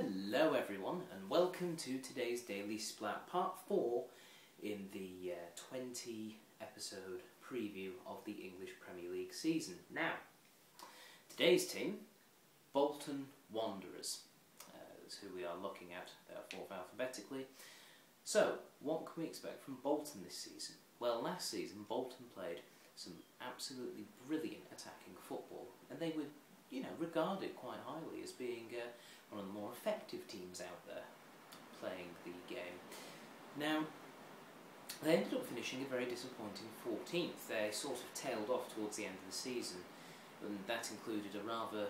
Hello everyone and welcome to today's Daily Splat Part 4 in the 20 episode preview of the English Premier League season. Now, today's team, Bolton Wanderers, is who we are looking at, they're fourth alphabetically. So, what can we expect from Bolton this season? Well, last season Bolton played some absolutely brilliant attacking football and they were regarded quite highly as being one of the more effective teams out there playing the game. Now, they ended up finishing a very disappointing 14th. They sort of tailed off towards the end of the season, and that included a rather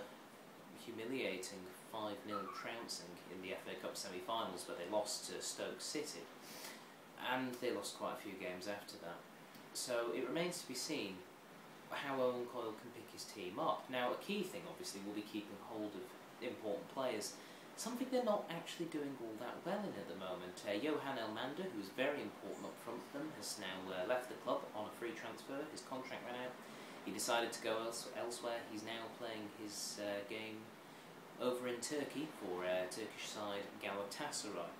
humiliating 5-0 trouncing in the FA Cup semi-finals where they lost to Stoke City, and they lost quite a few games after that. So it remains to be seen how Owen Coyle can pick his team up. Now, a key thing obviously will be keeping hold of important players, something they're not actually doing all that well in at the moment. Johan Elmander, who was very important up front for them, has now left the club on a free transfer. His contract ran out. He decided to go elsewhere. He's now playing his game over in Turkey for Turkish side Galatasaray.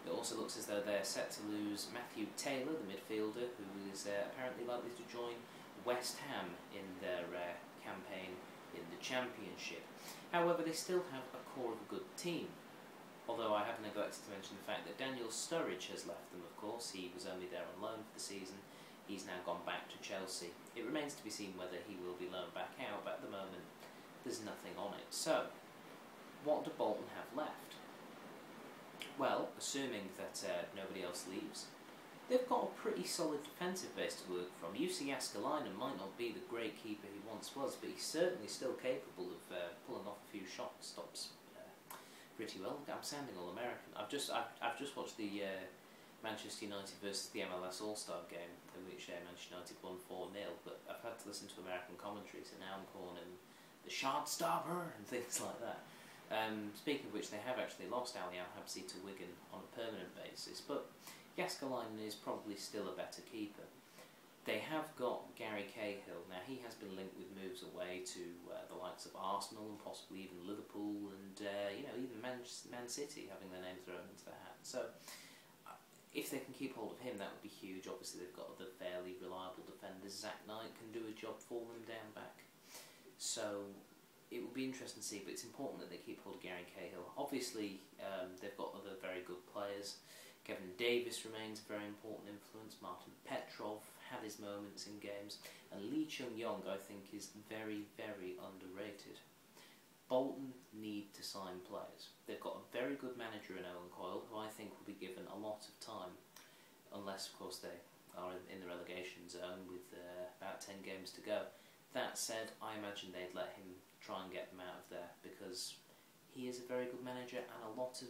It also looks as though they're set to lose Matthew Taylor, the midfielder, who is apparently likely to join West Ham in their campaign in the Championship. However, they still have a core of a good team. Although I have neglected to mention the fact that Daniel Sturridge has left them, of course. He was only there on loan for the season. He's now gone back to Chelsea. It remains to be seen whether he will be loaned back out, but at the moment there's nothing on it. So, what do Bolton have left? Well, assuming that nobody else leaves, they've got a pretty solid defensive base to work from. Jussi Jääskeläinen might not be the great keeper he once was, but he's certainly still capable of pulling off a few shot stops pretty well. I'm sounding all American. I've just watched the Manchester United versus the MLS All-Star game, in which Manchester United won 4-0, but I've had to listen to American commentary, so now I'm calling him the shot stopper and things like that. Speaking of which, they have actually lost Ali Al-Habsi to Wigan on a permanent basis, but Jääskeläinen is probably still a better keeper. They have got Gary Cahill. Now, he has been linked with moves away to the likes of Arsenal and possibly even Liverpool and even Man City having their name thrown into the hat. So, if they can keep hold of him, that would be huge. Obviously, they've got other fairly reliable defenders. Zach Knight can do a job for them down back. So, it will be interesting to see, but it's important that they keep hold of Gary Cahill. Obviously, they've got other very good players. Kevin Davis remains a very important influence. Martin Petrov had his moments in games. And Lee Chung-yong, I think, is very, very underrated. Bolton need to sign players. They've got a very good manager in Owen Coyle, who I think will be given a lot of time, unless, of course, they are in the relegation zone with about 10 games to go. That said, I imagine they'd let him try and get them out of there, because he is a very good manager and a lot of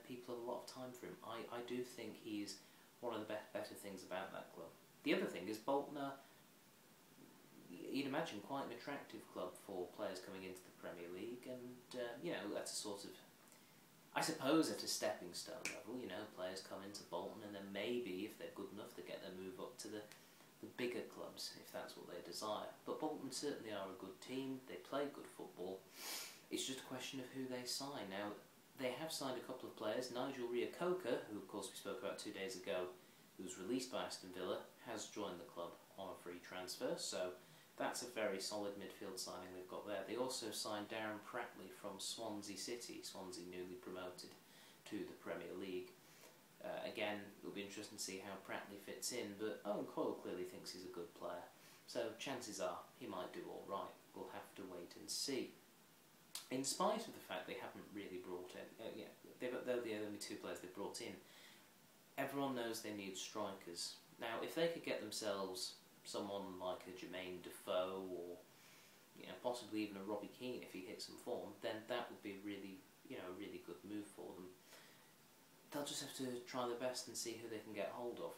people have a lot of time for him. I do think he is one of the better things about that club. The other thing is Bolton are, you'd imagine, quite an attractive club for players coming into the Premier League, and that's a sort of, I suppose, at a stepping stone level. Players come into Bolton and then maybe, if they're good enough, they get their move up to the bigger clubs, if that's what they desire. But Bolton certainly are a good team, they play good football. It's just a question of who they sign. Now, they have signed a couple of players. Nigel Reo-Coker, who of course we spoke about 2 days ago, who was released by Aston Villa, has joined the club on a free transfer, so that's a very solid midfield signing they've got there. They also signed Darren Pratley from Swansea City, Swansea newly promoted to the Premier League. Again, it'll be interesting to see how Pratley fits in, but Owen Coyle clearly thinks he's a good player, so chances are he might do all right. We'll have to wait and see. In spite of the fact they haven't really brought in, they're the only two players they've brought in, everyone knows they need strikers. Now, if they could get themselves someone like a Jermaine Defoe or possibly even a Robbie Keane if he hits some form, then that would be really, a really good move for them. They'll just have to try their best and see who they can get hold of.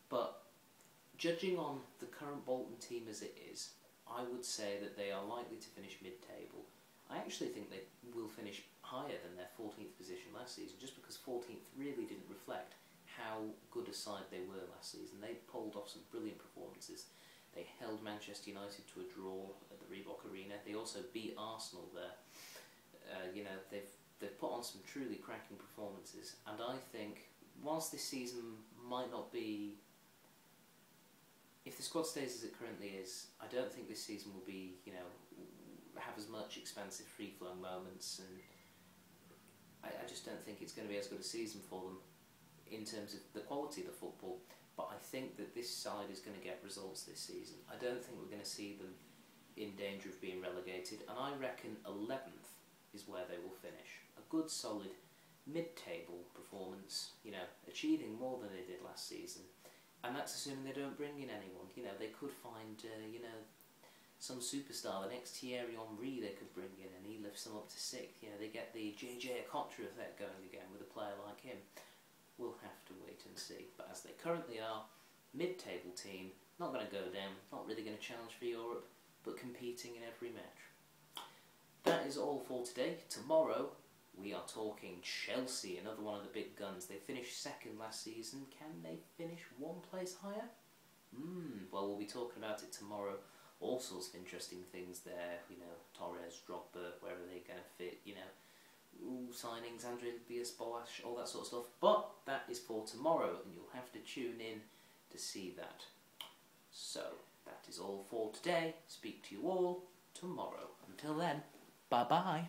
But judging on the current Bolton team as it is, I would say that they are likely to finish mid-table. I actually think they will finish higher than their 14th position last season, just because 14th really didn't reflect how good a side they were last season. They pulled off some brilliant performances. They held Manchester United to a draw at the Reebok Arena. They also beat Arsenal there. They've put on some truly cracking performances, and I think whilst this season might not be, if the squad stays as it currently is, I don't think this season will be, have as much expansive free-flowing moments, and I just don't think it's going to be as good a season for them in terms of the quality of the football. But I think that this side is going to get results this season. I don't think we're going to see them in danger of being relegated, and I reckon 11th is where they will finish. A good solid mid-table performance, achieving more than they did last season. And that's assuming they don't bring in anyone. They could find, some superstar, the next Thierry Henry they could bring in, and he lifts them up to 6th. They get the JJ Okocha effect going again with a player like him. We'll have to wait and see. But as they currently are, mid-table team, not going to go down, not really going to challenge for Europe, but competing in every match. That is all for today. Tomorrow, we are talking Chelsea, another one of the big guns. They finished 2nd last season. Can they finish 1 place higher? Well, we'll be talking about it tomorrow. All sorts of interesting things there. Torres, Drogba, where are they going to fit? Signings, Andre Villas-Boas, all that sort of stuff. But that is for tomorrow, and you'll have to tune in to see that. So, that is all for today. Speak to you all tomorrow. Until then, bye-bye.